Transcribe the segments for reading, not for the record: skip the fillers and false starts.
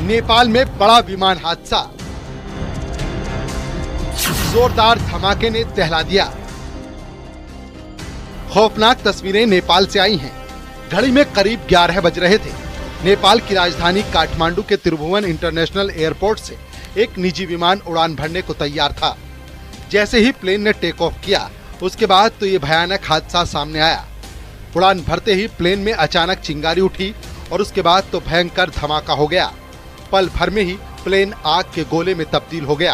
नेपाल में बड़ा विमान हादसा, जोरदार धमाके ने दहला दिया। खौफनाक तस्वीरें नेपाल से आई हैं। घड़ी में करीब 11 बज रहे थे। नेपाल की राजधानी काठमांडू के त्रिभुवन इंटरनेशनल एयरपोर्ट से एक निजी विमान उड़ान भरने को तैयार था। जैसे ही प्लेन ने टेक ऑफ किया, उसके बाद तो ये भयानक हादसा सामने आया। उड़ान भरते ही प्लेन में अचानक चिंगारी उठी और उसके बाद तो भयंकर धमाका हो गया। पल भर में ही प्लेन आग के गोले में तब्दील हो गया।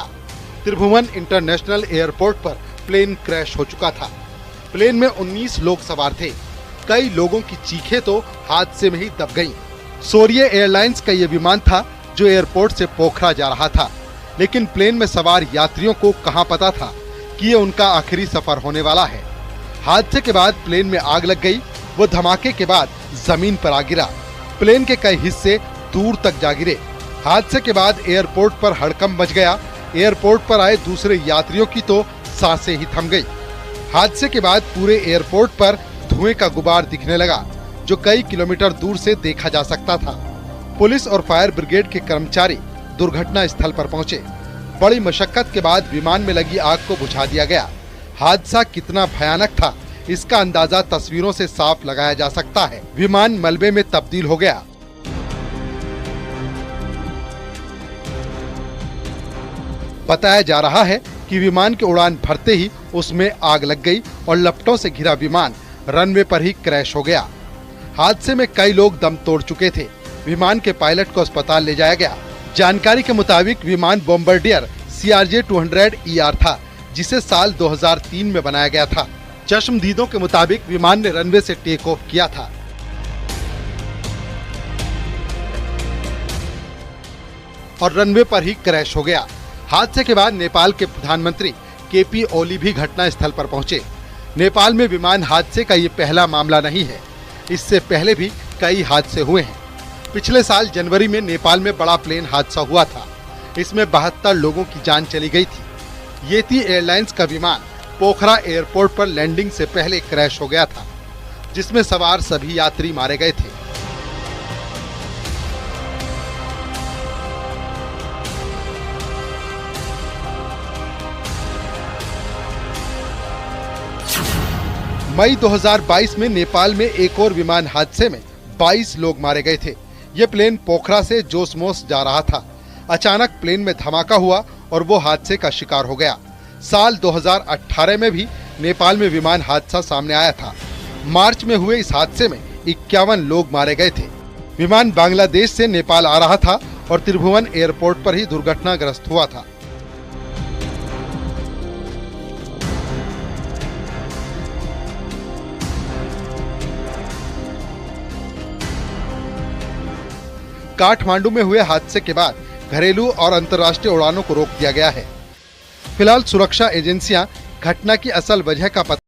त्रिभुवन इंटरनेशनल एयरपोर्ट पर प्लेन क्रैश हो चुका था। प्लेन में 19 लोग सवार थे। कई लोगों की चीखें तो हादसे में ही दब गईं। सोरिय एयरलाइंस का ये विमान था जो एयरपोर्ट से पोखरा जा रहा था, लेकिन प्लेन में सवार यात्रियों को कहां पता था कि ये उनका आखिरी सफर होने वाला है। हादसे के बाद प्लेन में आग लग गई। वो धमाके के बाद जमीन पर आ गिरा। प्लेन के कई हिस्से दूर तक जा गिरे। हादसे के बाद एयरपोर्ट पर हड़कंप मच गया। एयरपोर्ट पर आए दूसरे यात्रियों की तो सांसें ही थम गई। हादसे के बाद पूरे एयरपोर्ट पर धुएं का गुबार दिखने लगा, जो कई किलोमीटर दूर से देखा जा सकता था। पुलिस और फायर ब्रिगेड के कर्मचारी दुर्घटना स्थल पर पहुंचे। बड़ी मशक्कत के बाद विमान में लगी आग को बुझा दिया गया। हादसा कितना भयानक था, इसका अंदाजा तस्वीरों से साफ लगाया जा सकता है। विमान मलबे में तब्दील हो गया। बताया जा रहा है कि विमान के उड़ान भरते ही उसमें आग लग गई और लपटों से घिरा विमान रनवे पर ही क्रैश हो गया। हादसे में कई लोग दम तोड़ चुके थे। विमान के पायलट को अस्पताल ले जाया गया। जानकारी के मुताबिक विमान बॉम्बार्डियर CRJ-200ER था, जिसे साल 2003 में बनाया गया था। चश्मदीदों के मुताबिक विमान ने रनवे से टेक ऑफ किया था और रनवे पर ही क्रैश हो गया। हादसे के बाद नेपाल के प्रधानमंत्री KP ओली भी घटना स्थल पर पहुंचे। नेपाल में विमान हादसे का ये पहला मामला नहीं है। इससे पहले भी कई हादसे हुए हैं। पिछले साल जनवरी में नेपाल में बड़ा प्लेन हादसा हुआ था। इसमें 72 लोगों की जान चली गई थी। येती एयरलाइंस का विमान पोखरा एयरपोर्ट पर लैंडिंग से पहले क्रैश हो गया था, जिसमें सवार सभी यात्री मारे गए थे। मई 2022 में नेपाल में एक और विमान हादसे में 22 लोग मारे गए थे। ये प्लेन पोखरा से जोसमोस जा रहा था। अचानक प्लेन में धमाका हुआ और वो हादसे का शिकार हो गया। साल 2018 में भी नेपाल में विमान हादसा सामने आया था। मार्च में हुए इस हादसे में 51 लोग मारे गए थे। विमान बांग्लादेश से नेपाल आ रहा था और त्रिभुवन एयरपोर्ट पर ही दुर्घटनाग्रस्त हुआ था। काठमांडू में हुए हादसे के बाद घरेलू और अंतर्राष्ट्रीय उड़ानों को रोक दिया गया है। फिलहाल सुरक्षा एजेंसियां घटना की असल वजह का पता